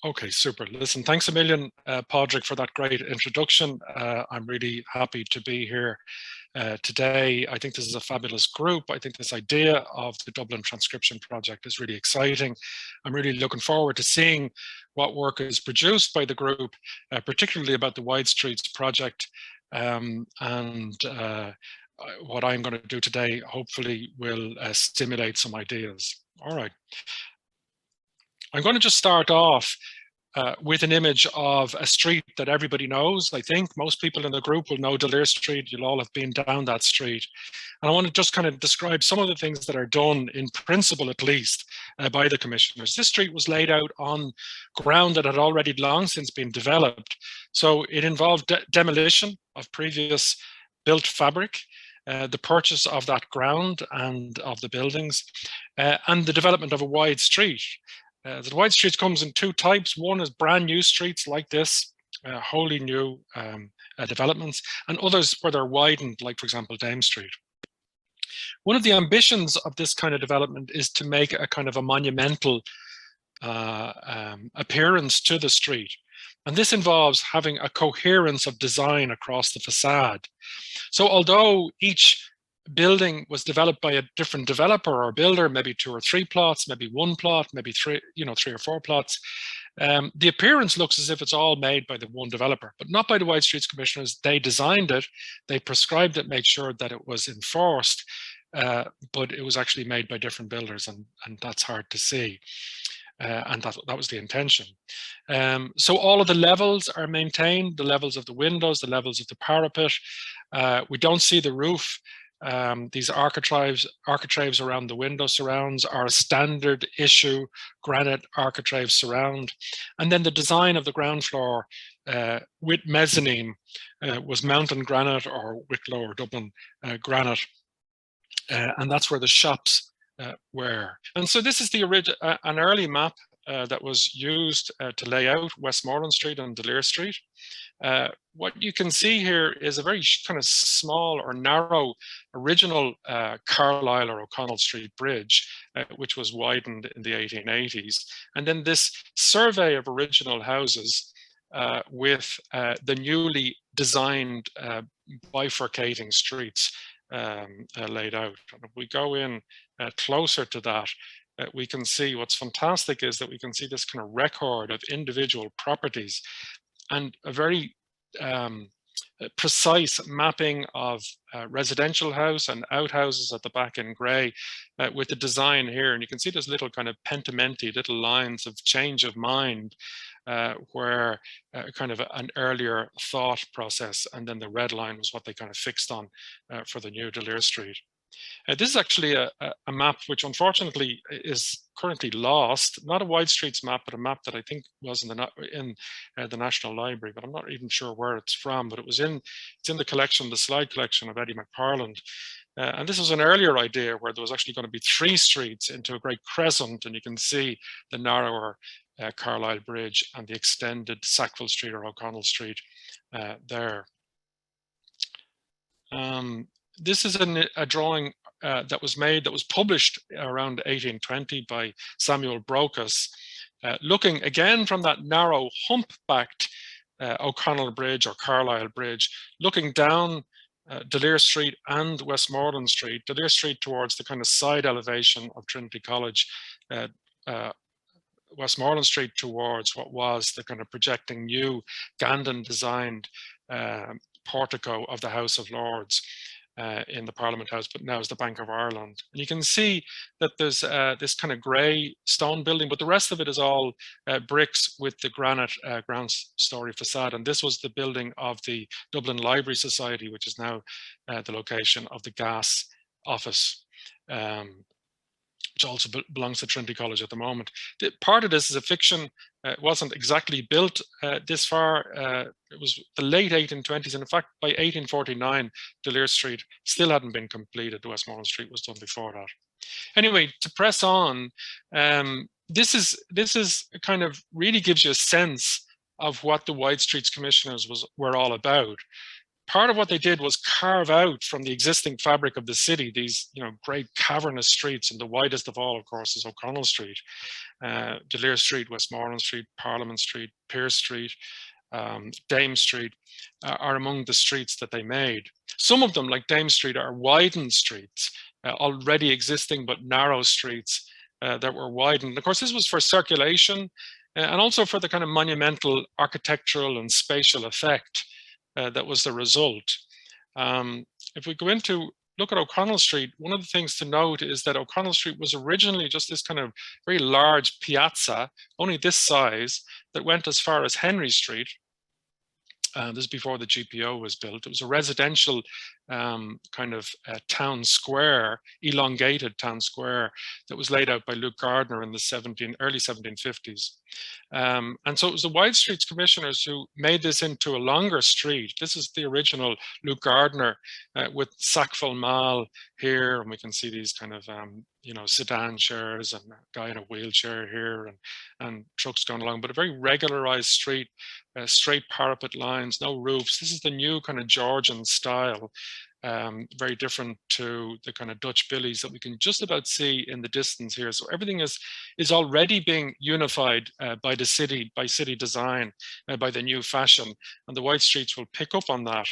Okay, super. Listen, thanks a million, Padraig, for that great introduction. I'm really happy to be here today. I think this is a fabulous group. I think this idea of the Dublin Transcription Project is really exciting. I'm really looking forward to seeing what work is produced by the group, particularly about the Wide Streets project. And what I'm going to do today, hopefully, will stimulate some ideas. All right. I'm going to just start off with an image of a street that everybody knows. I think most people in the group will know Delir Street. You'll all have been down that street. And I want to just kind of describe some of the things that are done, in principle at least, by the commissioners. This street was laid out on ground that had already long since been developed. So it involved demolition of previous built fabric, the purchase of that ground and of the buildings, and the development of a wide street. The wide streets comes in two types. One is brand new streets like this, wholly new developments, and others where they're widened, like, for example, Dame Street. One of the ambitions of this kind of development is to make a kind of a monumental appearance to the street. And this involves having a coherence of design across the facade. So although each building was developed by a different developer or builder, maybe 2 or 3 plots, maybe 1 plot, maybe 3 or 4 plots, the appearance looks as if it's all made by the one developer, but not by the Wide Streets Commissioners. They designed it, they prescribed it, made sure that it was enforced, but it was actually made by different builders, and that's hard to see. And that was the intention. So all of the levels are maintained, the levels of the windows, the levels of the parapet. We don't see the roof. These architraves around the window surrounds are a standard issue granite architrave surround. And then the design of the ground floor with mezzanine was mountain granite or Wicklow or Dublin granite. And that's where the shops were. And so this is the an early map that was used to lay out Westmoreland Street and Delir Street. What you can see here is a very kind of small or narrow original Carlisle or O'Connell Street bridge, which was widened in the 1880s. And then this survey of original houses with the newly designed bifurcating streets laid out. And if we go in closer to that, we can see what's fantastic is that we can see this kind of record of individual properties and a very precise mapping of residential house and outhouses at the back in grey with the design here. And you can see there's little kind of pentimenti, little lines of change of mind where kind of an earlier thought process, and then the red line was what they kind of fixed on for the new Delir Street. This is actually a map which unfortunately is currently lost, not a Wide Streets map, but a map that I think was in the National Library, but I'm not even sure where it's from, but it's in the collection, the slide collection of Eddie McParland. And this was an earlier idea where there was actually going to be 3 streets into a great crescent, and you can see the narrower Carlisle Bridge and the extended Sackville Street or O'Connell Street there. This is a drawing that was published around 1820 by Samuel Brocas, looking again from that narrow hump-backed O'Connell Bridge or Carlisle Bridge, looking down Delir Street and Westmoreland Street, Delir Street towards the kind of side elevation of Trinity College, Westmoreland Street towards what was the kind of projecting new Gandon designed portico of the House of Lords. In the Parliament House, but now is the Bank of Ireland. And you can see that there's this kind of grey stone building, but the rest of it is all bricks with the granite ground story facade. And this was the building of the Dublin Library Society, which is now the location of the gas office, which also belongs to Trinity College at the moment. Part of this is a fiction. It wasn't exactly built this far. It was the late 1820s. And in fact, by 1849, Delir Street still hadn't been completed. The Westmoreland Street was done before that. Anyway, to press on, this is kind of really gives you a sense of what the Wide Streets Commissioners were all about. part of what they did was carve out from the existing fabric of the city these, great cavernous streets, and the widest of all, of course, is O'Connell Street, De Leer Street, Westmoreland Street, Parliament Street, Pearse Street, Dame Street are among the streets that they made. Some of them, like Dame Street, are widened streets, already existing but narrow streets that were widened. Of course, this was for circulation and also for the kind of monumental architectural and spatial effect that was the result. If we go into look at O'Connell Street, one of the things to note is that O'Connell Street was originally just this kind of very large piazza, only this size, that went as far as Henry Street. This is before the GPO was built. It was a residential kind of town square, elongated town square, that was laid out by Luke Gardner in the early 1750s. And so it was the Wide Streets Commissioners who made this into a longer street. This is the original Luke Gardner with Sackville Mall here, and we can see these kind of sedan chairs and a guy in a wheelchair here, and trucks going along, but a very regularized street, straight parapet lines, no roofs. This is the new kind of Georgian style, very different to the kind of Dutch billies that we can just about see in the distance here. So everything is already being unified by the city, by city design, by the new fashion, and the Wide Streets will pick up on that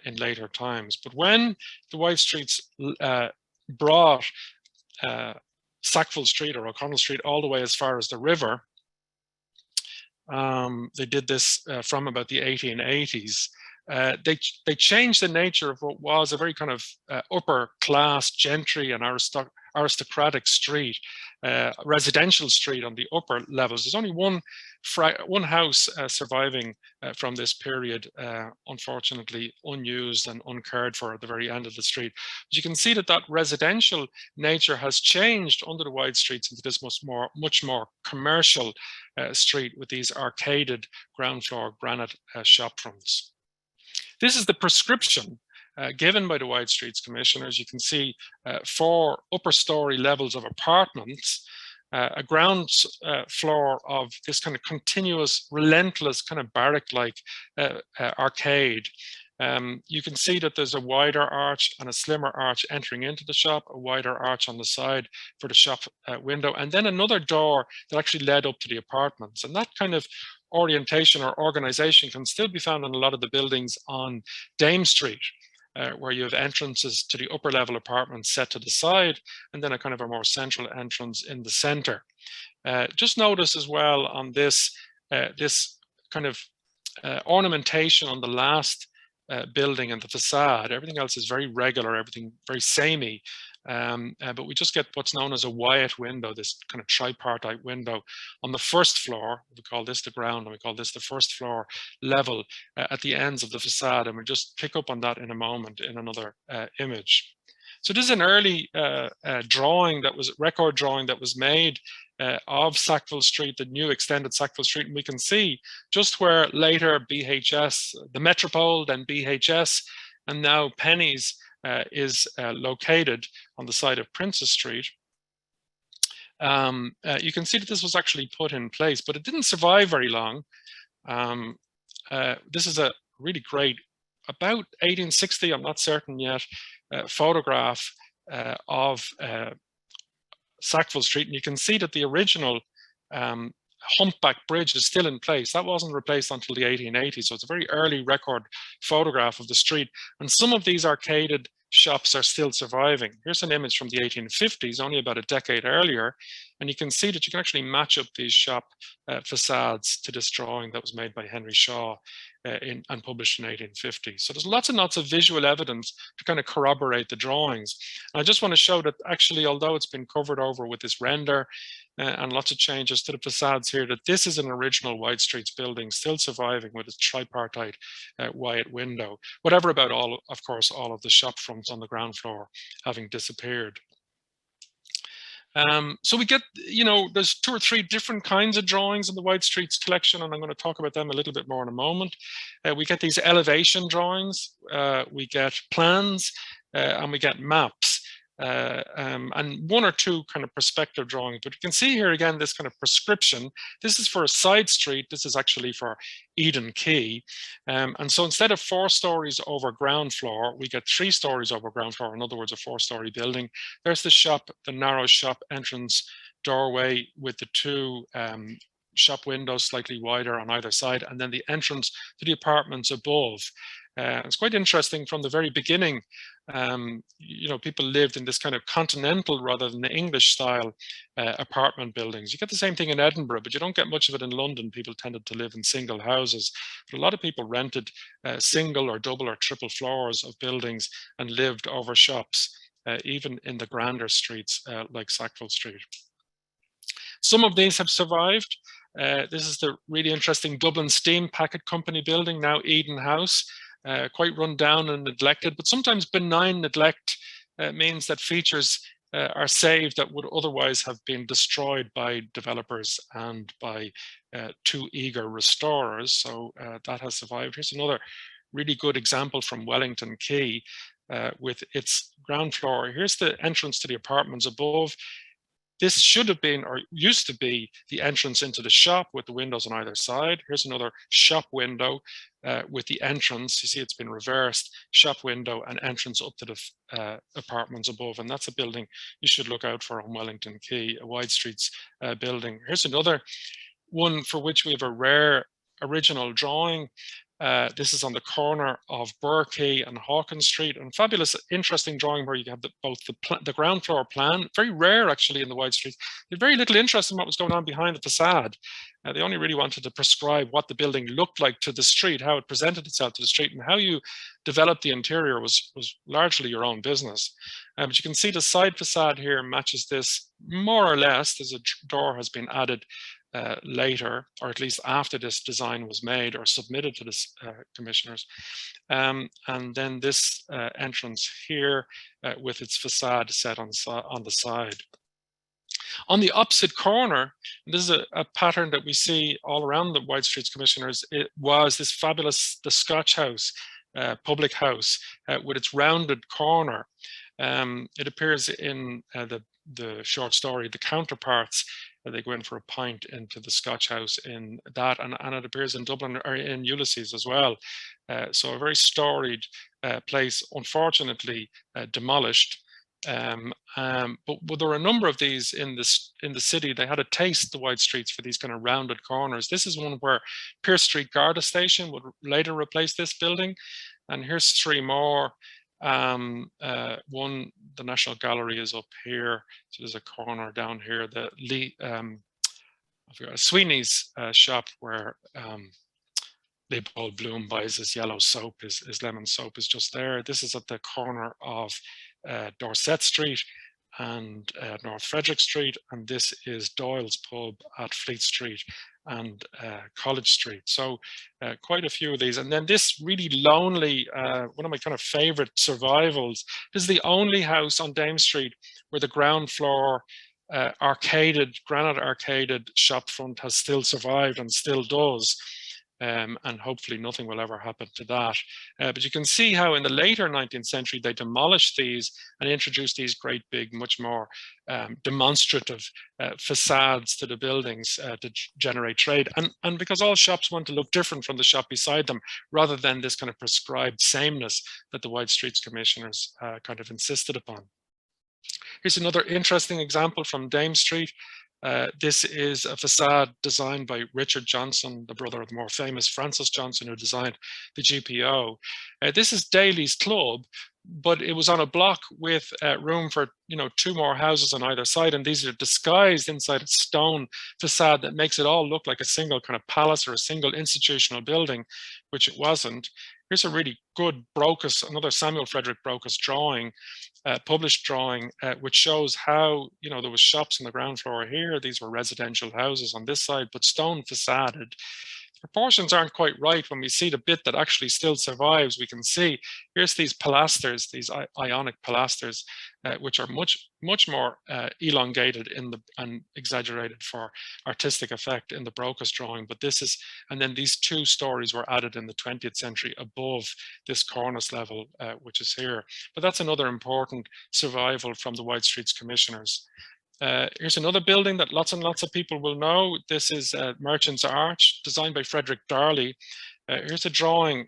in later times. But when the Wide Streets brought Sackville Street or O'Connell Street all the way as far as the river, they did this from about the 1880s. They changed the nature of what was a very kind of upper class gentry and aristocratic street, residential street on the upper levels. There's only one house surviving from this period, unfortunately unused and uncared for at the very end of the street. But you can see that residential nature has changed under the Wide Streets into this much more commercial street with these arcaded ground floor granite shop fronts. This is the prescription given by the Wide Streets Commissioners. You can see 4 upper story levels of apartments, a ground floor of this kind of continuous, relentless kind of barrack-like arcade. You can see that there's a wider arch and a slimmer arch entering into the shop, a wider arch on the side for the shop window, and then another door that actually led up to the apartments. And that kind of orientation or organization can still be found in a lot of the buildings on Dame Street, where you have entrances to the upper level apartments set to the side, and then a kind of a more central entrance in the center. Just notice as well on this, this kind of ornamentation on the last building and the facade. Everything else is very regular, everything very samey. But we just get what's known as a Wyatt window, this kind of tripartite window on the first floor. We call this the ground, and we call this the first floor level at the ends of the facade. And we'll just pick up on that in a moment in another image. So this is an early drawing that was record drawing that was made of Sackville Street, the new extended Sackville Street. And we can see just where later BHS, the Metropole, then BHS, and now Penny's is located on the side of Princess Street. You can see that this was actually put in place, but it didn't survive very long. This is a really great, about 1860, I'm not certain yet, photograph of Sackville Street. And you can see that the original humpback bridge is still in place. That wasn't replaced until the 1880s. So it's a very early record photograph of the street. And some of these arcaded shops are still surviving. Here's an image from the 1850s, only about a decade earlier. And you can see that you can actually match up these shop facades to this drawing that was made by Henry Shaw and published in 1850. So there's lots and lots of visual evidence to kind of corroborate the drawings. And I just want to show that actually, although it's been covered over with this render and lots of changes to the facades here, that this is an original Wide Streets building still surviving with its tripartite Wyatt window. Whatever about of course, all of the shop fronts on the ground floor having disappeared. So we get, there's 2 or 3 different kinds of drawings in the Wide Streets collection, and I'm going to talk about them a little bit more in a moment. We get these elevation drawings, we get plans, and we get maps. and one or two kind of perspective drawings. But you can see here again this kind of prescription. This is for a side street. This is actually for Eden Quay. And so instead of 4 stories over ground floor, we get 3 stories over ground floor. In other words, a 4-story building. There's the shop, the narrow shop entrance doorway with the 2 shop windows slightly wider on either side, and then the entrance to the apartments above. It's quite interesting from the very beginning. People lived in this kind of continental rather than the English style apartment buildings. You get the same thing in Edinburgh, but you don't get much of it in London. People tended to live in single houses, but a lot of people rented single or double or triple floors of buildings and lived over shops, even in the grander streets like Sackville Street. Some of these have survived. This is the really interesting Dublin Steam Packet Company building, now Eden House. Quite run down and neglected, but sometimes benign neglect means that features are saved that would otherwise have been destroyed by developers and by too eager restorers. So that has survived. Here's another really good example from Wellington Quay with its ground floor. Here's the entrance to the apartments above. This should have been, or used to be, the entrance into the shop with the windows on either side. Here's another shop window with the entrance. You see it's been reversed, shop window and entrance up to the apartments above. And that's a building you should look out for on Wellington Quay, a Wide Streets building. Here's another one for which we have a rare original drawing. This is on the corner of Burr Quay and Hawkins Street, and fabulous, interesting drawing where you have both the ground floor plan, very rare actually in the Wide Street. They had very little interest in what was going on behind the facade. They only really wanted to prescribe what the building looked like to the street, how it presented itself to the street, and how you developed the interior was largely your own business. But you can see the side facade here matches this more or less. There's a door has been added later, or at least after this design was made or submitted to the commissioners. And then this entrance here with its facade set on the side. On the opposite corner, this is a pattern that we see all around the Wide Streets Commissioners. It was this fabulous, the Scotch House, public house with its rounded corner. It appears in the short story, The Counterparts. They go in for a pint into the Scotch House in that, and it appears in Dublin, or in Ulysses as well. So a very storied place, unfortunately demolished. But there are a number of these in the city. They had a taste, the Wide Streets, for these kind of rounded corners. This is one where Pearse Street Garda Station would later replace this building. And here's 3 more. One, the National Gallery is up here, so there's a corner down here. The Sweeney's shop, where Leopold Bloom buys his yellow soap, his lemon soap, is just there. This is at the corner of Dorset Street and North Frederick Street, and this is Doyle's Pub at Fleet Street and College Street. So quite a few of these. And then this really lonely, one of my kind of favorite survivals. This is the only house on Dame Street where the ground floor granite arcaded shop front has still survived and still does. And hopefully nothing will ever happen to that. But you can see how in the later 19th century, they demolished these and introduced these great big, much more demonstrative facades to the buildings to generate trade. And because all shops want to look different from the shop beside them, rather than this kind of prescribed sameness that the Wide Streets Commissioners kind of insisted upon. Here's another interesting example from Dame Street. This is a facade designed by Richard Johnson, the brother of the more famous Francis Johnson, who designed the GPO. This is Daly's Club, but it was on a block with room for 2 more houses on either side, and these are disguised inside a stone facade that makes it all look like a single kind of palace or a single institutional building, which it wasn't. Here's a really good Brocas, another Samuel Frederick Brocas drawing, published drawing, which shows how, there was shops on the ground floor here. These were residential houses on this side, but stone facaded. proportions aren't quite right. When we see the bit that actually still survives, we can see here's these pilasters, these ionic pilasters, which are much more elongated and exaggerated for artistic effect in the Broca's drawing. But this is, and then these 2 stories were added in the 20th century above this cornice level, which is here. But that's another important survival from the Wide Streets commissioners. Here's another building that lots and lots of people will know. This is Merchant's Arch, designed by Frederick Darley. Here's a drawing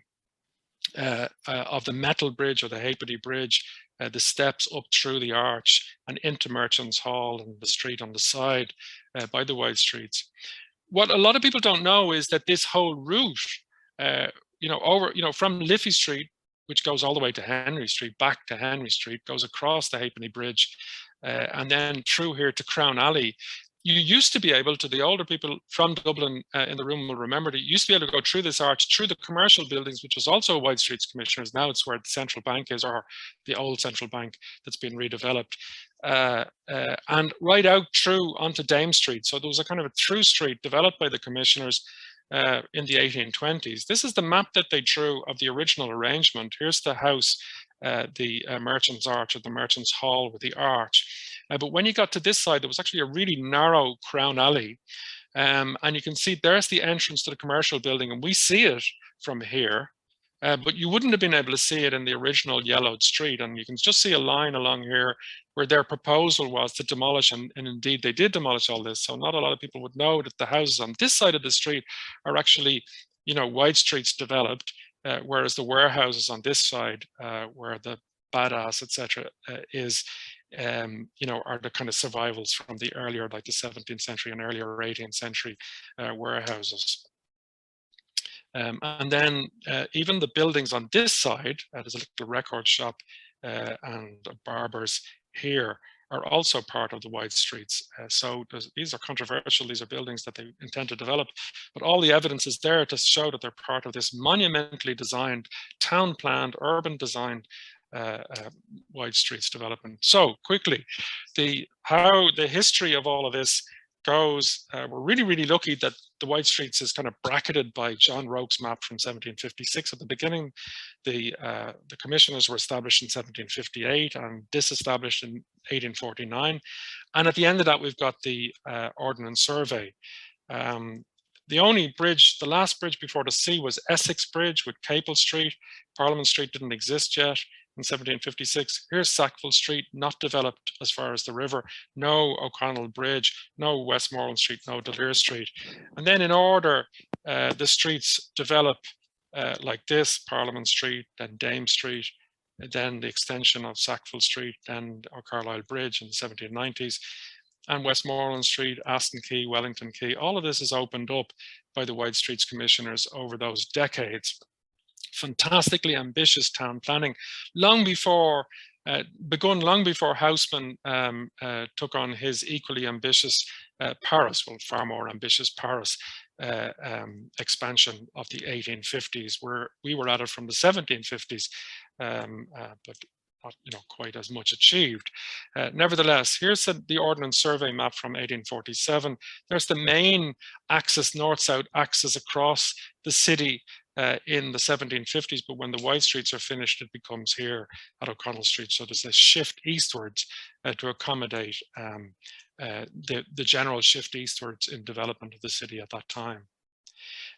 of the metal bridge, or the halfpenny bridge, the steps up through the arch and into Merchant's Hall and the street on the side by the Wide Streets. What a lot of people don't know is that this whole route, from Liffey Street, which goes all the way to Henry Street, back to Henry Street, goes across the halfpenny bridge, and then through here to Crown Alley. You used to be able to, the older people from Dublin in the room will remember that you used to be able to go through this arch, through the commercial buildings, which was also Wide Streets commissioners. Now it's where the central bank is, or the old central bank that's been redeveloped, and right out through onto Dame Street. So there was a kind of a through street developed by the commissioners in the 1820s. This is the map that they drew of the original arrangement. Here's the house, the Merchant's Arch, or the Merchant's Hall with the arch. But when you got to this side, there was actually a really narrow Crown Alley. And you can see there's the entrance to the commercial building, and we see it from here. But you wouldn't have been able to see it in the original yellowed street. And you can just see a line along here where their proposal was to demolish, and indeed they did demolish all this. So not a lot of people would know that the houses on this side of the street are actually, Wide Streets developed, whereas the warehouses on this side, where the Badass, etc., is, are the kind of survivals from the earlier, like the 17th century and earlier 18th century warehouses. And then even the buildings on this side, there's a little record shop and a barber's here, are also part of the Wide Streets. So these are controversial, these are buildings that they intend to develop, but all the evidence is there to show that they're part of this monumentally designed, town planned, urban designed Wide Streets development. So quickly, how the history of all of this goes, we're really lucky that the Wide Streets is kind of bracketed by John Rocque's map from 1756 at the beginning. The commissioners were established in 1758 and disestablished in 1849. And at the end of that, we've got the Ordnance Survey. The only bridge, the last bridge before the sea, was Essex Bridge with Capel Street. Parliament Street didn't exist yet in 1756. Here's Sackville Street, not developed as far as the river. No O'Connell Bridge, no Westmoreland Street, no Delir Street. And then in order, the streets develop like this: Parliament Street, then Dame Street, then the extension of Sackville Street, then Carlisle Bridge in the 1790s. And Westmoreland Street, Aston Quay, Wellington Quay, all of this is opened up by the Wide Streets commissioners over those decades. Fantastically ambitious town planning, begun long before Haussmann took on his equally ambitious Paris, well, far more ambitious Paris expansion of the 1850s, where we were at it from the 1750s, but not quite as much achieved. Nevertheless, here's the Ordnance Survey map from 1847. There's the main axis, north-south axis across the city in the 1750s, but when the Wide Streets are finished, it becomes here at O'Connell Street. So there's a shift eastwards to accommodate the general shift eastwards in development of the city at that time.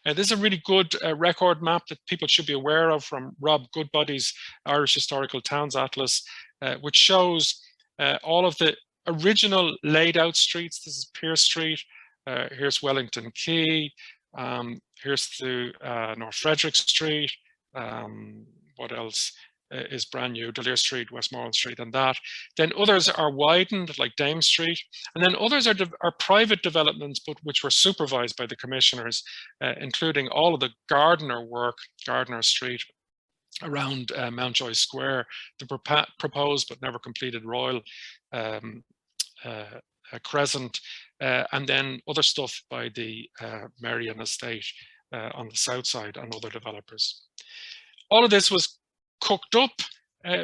This is a really good record map that people should be aware of from Rob Goodbody's Irish Historical Towns Atlas, which shows all of the original laid out streets. This is Pearse Street, here's Wellington Quay, here's the North Frederick Street, what else is brand new? Delir Street, Westmoreland Street, and that. Then others are widened, like Dame Street, and then others are private developments, but which were supervised by the commissioners, including all of the Gardiner work, Gardiner Street, around Mountjoy Square, the proposed but never completed Royal Crescent, and then other stuff by the Merrion Estate on the south side and other developers. All of this was cooked up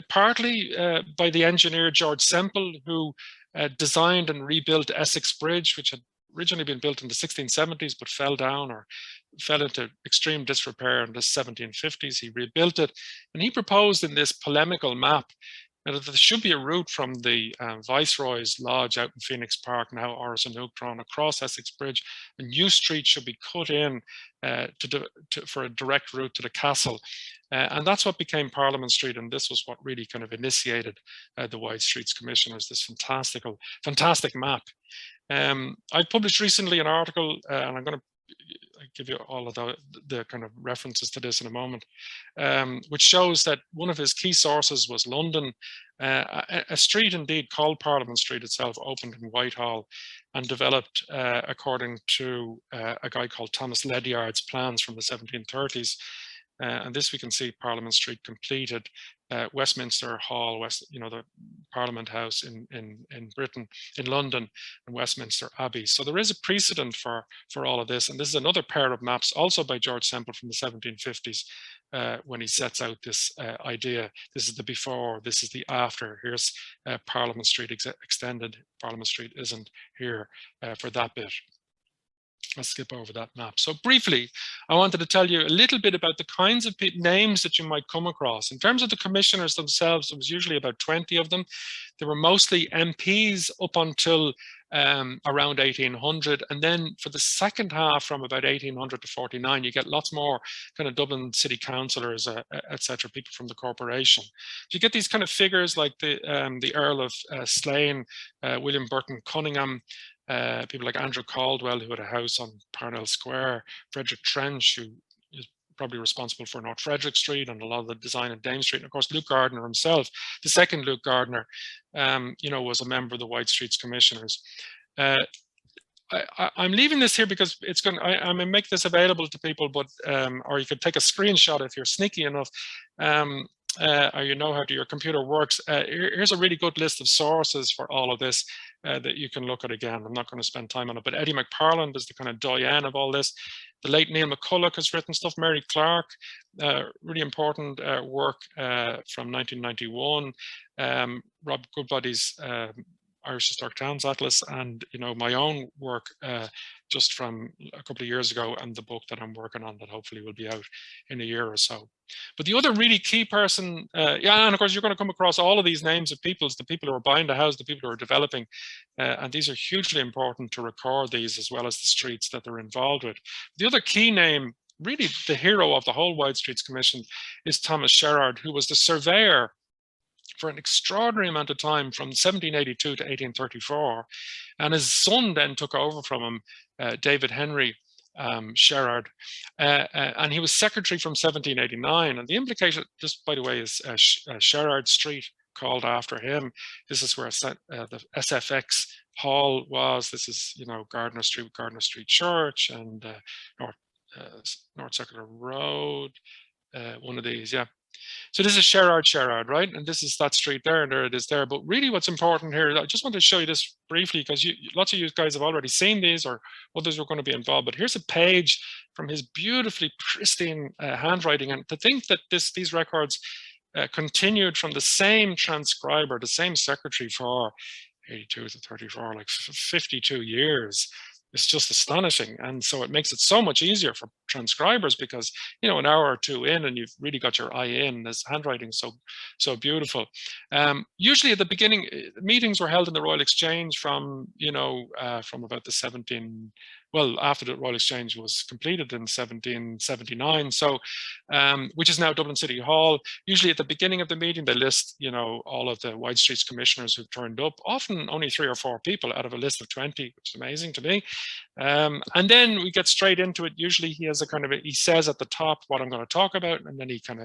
partly by the engineer George Semple, who designed and rebuilt Essex Bridge, which had originally been built in the 1670s, but fell down or fell into extreme disrepair in the 1750s. He rebuilt it, and he proposed in this polemical map that there should be a route from the Viceroy's Lodge out in Phoenix Park, now Orison Drawn across Essex Bridge. A new street should be cut in for a direct route to the castle. And that's what became Parliament Street, and this was what really kind of initiated the Wide Streets Commissioners, this fantastic map. I published recently an article, and I'm going to give you all of the kind of references to this in a moment, which shows that one of his key sources was London. A street indeed called Parliament Street itself opened in Whitehall and developed according to a guy called Thomas Ledyard's plans from the 1730s. And this we can see Parliament Street completed, Westminster Hall, the Parliament House in Britain, in London, and Westminster Abbey. So there is a precedent for all of this. And this is another pair of maps, also by George Semple from the 1750s, when he sets out this idea. This is the before, this is the after. Here's Parliament Street extended. Parliament Street isn't here for that bit. I'll skip over that map. So briefly, I wanted to tell you a little bit about the kinds of names that you might come across. In terms of the commissioners themselves, there was usually about 20 of them. They were mostly MPs up until around 1800. And then for the second half, from about 1800 to 49, you get lots more kind of Dublin city councillors, etc., people from the corporation. So you get these kind of figures like the Earl of Slane, William Burton Cunningham, people like Andrew Caldwell, who had a house on Parnell Square, Frederick Trench, who is probably responsible for North Frederick Street and a lot of the design of Dame Street. And of course, Luke Gardner himself, the second Luke Gardner, was a member of the Wide Streets Commissioners. I'm leaving this here because it's going. I'm going to make this available to people, but or you could take a screenshot if you're sneaky enough. Or you know how your computer works. Here's a really good list of sources for all of this that you can look at again. I'm not going to spend time on it, but Eddie McParland is the kind of doyen of all this. The late Neil McCulloch has written stuff. Mary Clark, really important work from 1991. Rob Goodbody's Irish Historic Towns Atlas, and my own work just from a couple of years ago, and the book that I'm working on that hopefully will be out in a year or so. But the other really key person, and of course you're going to come across all of these names of people, the people who are buying the house, the people who are developing, and these are hugely important to record these, as well as the streets that they're involved with. The other key name, really the hero of the whole Wide Streets Commission, is Thomas Sherard, who was the surveyor for an extraordinary amount of time from 1782 to 1834. And his son then took over from him, David Henry Sherard, and he was secretary from 1789. And the implication, just by the way, is Sherard Street, called after him. This is where the SFX Hall was. This is, Gardner Street, Gardner Street Church, and North Circular Road, one of these, yeah. So this is Sherard, right? And this is that street there, and there it is there. But really what's important here, I just want to show you this briefly, because lots of you guys have already seen these, or others are going to be involved. But here's a page from his beautifully pristine handwriting. And to think that these records continued from the same transcriber, the same secretary for 82 to 34, like 52 years. It's just astonishing. And so it makes it so much easier for transcribers, because, an hour or two in and you've really got your eye in. This handwriting so beautiful. Usually at the beginning, meetings were held in the Royal Exchange from about the after the Royal Exchange was completed in 1779. So, which is now Dublin City Hall. Usually at the beginning of the meeting, they list, all of the Wide Streets Commissioners who've turned up, often only 3 or 4 people out of a list of 20, which is amazing to me. And then we get straight into it. Usually he has he says at the top what I'm going to talk about, and then he kind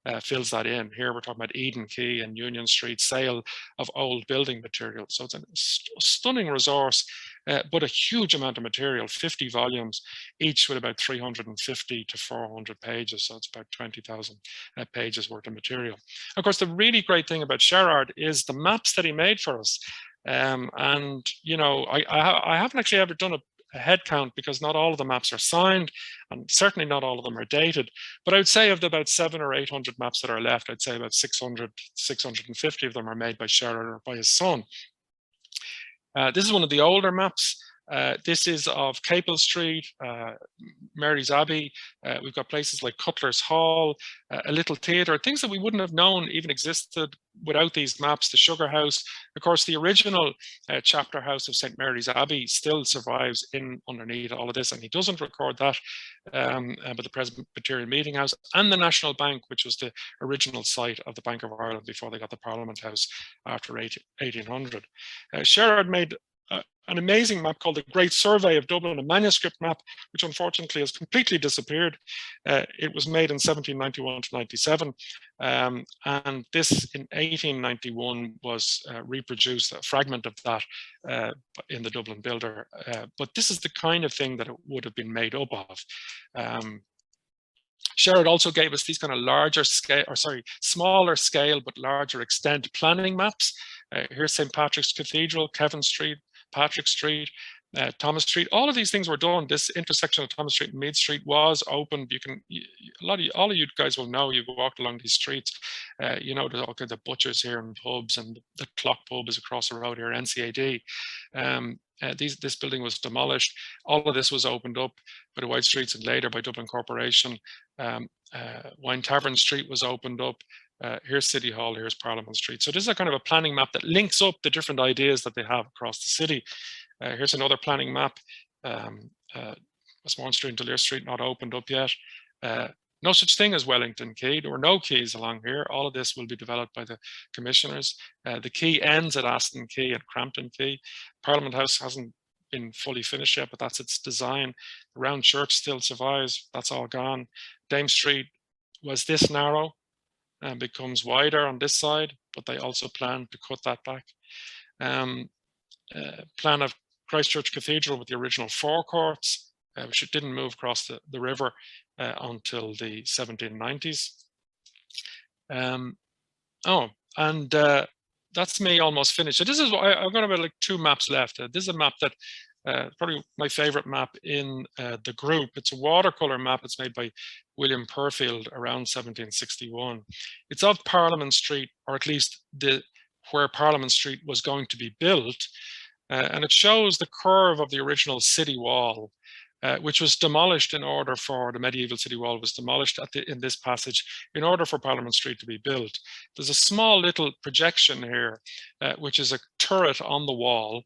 of fills that in. Here we're talking about Eden Quay and Union Street, sale of old building materials. So it's a stunning resource, but a huge amount of material, 50 volumes, each with about 350 to 400 pages. So it's about 20,000 pages worth of material. Of course, the really great thing about Sherard is the maps that he made for us. I haven't actually ever done a head count, because not all of the maps are signed, and certainly not all of them are dated. But I would say of the about 700 or 800 maps that are left, I'd say about 650 of them are made by Sherard or by his son. This is one of the older maps. This is of Capel Street, Mary's Abbey. We've got places like Cutler's Hall, a little theatre, things that we wouldn't have known even existed without these maps. The Sugar House, of course, the original chapter house of St. Mary's Abbey still survives in underneath all of this, and he doesn't record that, but the Presbyterian Meeting House and the National Bank, which was the original site of the Bank of Ireland before they got the Parliament House after 1800. Sherard made an amazing map called the Great Survey of Dublin, a manuscript map, which unfortunately has completely disappeared. It was made in 1791 to 97, and this in 1891 was reproduced, a fragment of that in the Dublin Builder. But this is the kind of thing that it would have been made up of. Sherard also gave us these kind of larger scale, or sorry, smaller scale but larger extent planning maps. Here's St. Patrick's Cathedral, Kevin Street, Patrick Street, Thomas Street. All of these things were done. This intersection of Thomas Street and Meath Street was opened. You can, all of you guys will know, you've walked along these streets. You know, there's all kinds of butchers here and pubs, and the Clock Pub is across the road here, NCAD. This building was demolished. All of this was opened up by the White Streets and later by Dublin Corporation. Wine Tavern Street was opened up. Here's City Hall, here's Parliament Street. So this is a kind of a planning map that links up the different ideas that they have across the city. Here's another planning map. Westmoreland Street and Delir Street not opened up yet. No such thing as Wellington Quay. There were no quays along here. All of this will be developed by the commissioners. The quay ends at Aston Quay and Crampton Quay. Parliament House hasn't been fully finished yet, but that's its design. The round church still survives. That's all gone. Dame Street was this narrow and becomes wider on this side, but they also plan to cut that back. Plan of Christchurch Cathedral with the original forecourts, which didn't move across the river until the 1790s. That's me almost finished. So this is what I've got about like 2 maps left. This is a map that probably my favorite map in the group. It's a watercolor map. It's made by William Purfield around 1761. It's of Parliament Street, or at least where Parliament Street was going to be built. And it shows the curve of the original city wall, which was demolished in order for the medieval city wall was demolished in this passage in order for Parliament Street to be built. There's a small little projection here, which is a turret on the wall.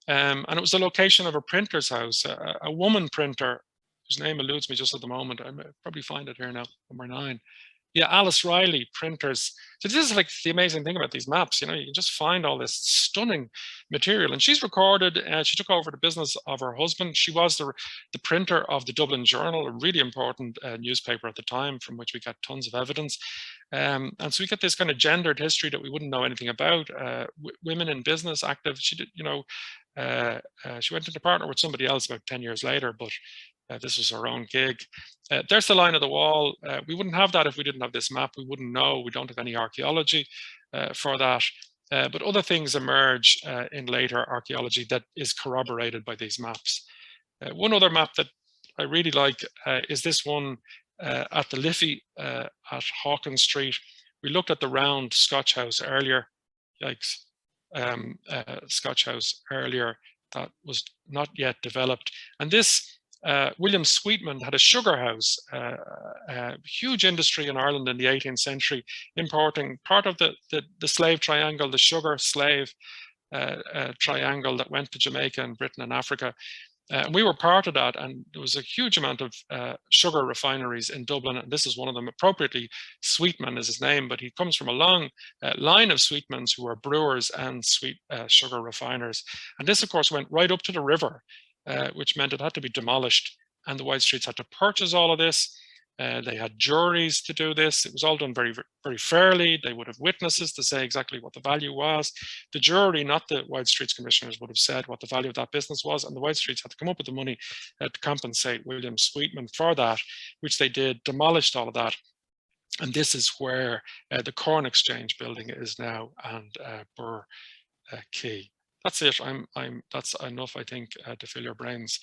And it was the location of a printer's house, a woman printer, whose name eludes me just at the moment. I might probably find it here now, number 9. Yeah, Alice Riley, printers. So this is like the amazing thing about these maps, you know, you can just find all this stunning material. And she's recorded, she took over the business of her husband. She was the printer of the Dublin Journal, a really important newspaper at the time from which we got tons of evidence. And so we get this kind of gendered history that we wouldn't know anything about. Women in business, active. She did, you know, she went into partner with somebody else about 10 years later, but this was her own gig. There's the line of the wall. We wouldn't have that if we didn't have this map. We wouldn't know. We don't have any archaeology for that. But other things emerge in later archaeology that is corroborated by these maps. One other map that I really like is this one at the Liffey at Hawkins Street. We looked at the round Scotch house earlier. Yikes. Scotch house earlier that was not yet developed. And this William Sweetman had a sugar house, a huge industry in Ireland in the 18th century, importing part of the slave triangle, the sugar slave triangle that went to Jamaica and Britain and Africa. And we were part of that, and there was a huge amount of sugar refineries in Dublin, and this is one of them. Appropriately, Sweetman is his name, but he comes from a long line of Sweetmans who were brewers and sugar refiners. And this, of course, went right up to the river, which meant it had to be demolished, and the White Streets had to purchase all of this. They had juries to do this. It was all done very, very fairly. They would have witnesses to say exactly what the value was. The jury, not the White Streets commissioners, would have said what the value of that business was, and the White Streets had to come up with the money to compensate William Sweetman for that, which they did, demolished all of that. And this is where the Corn Exchange building is now, and Burr Quay. That's it. That's enough, I think, to fill your brains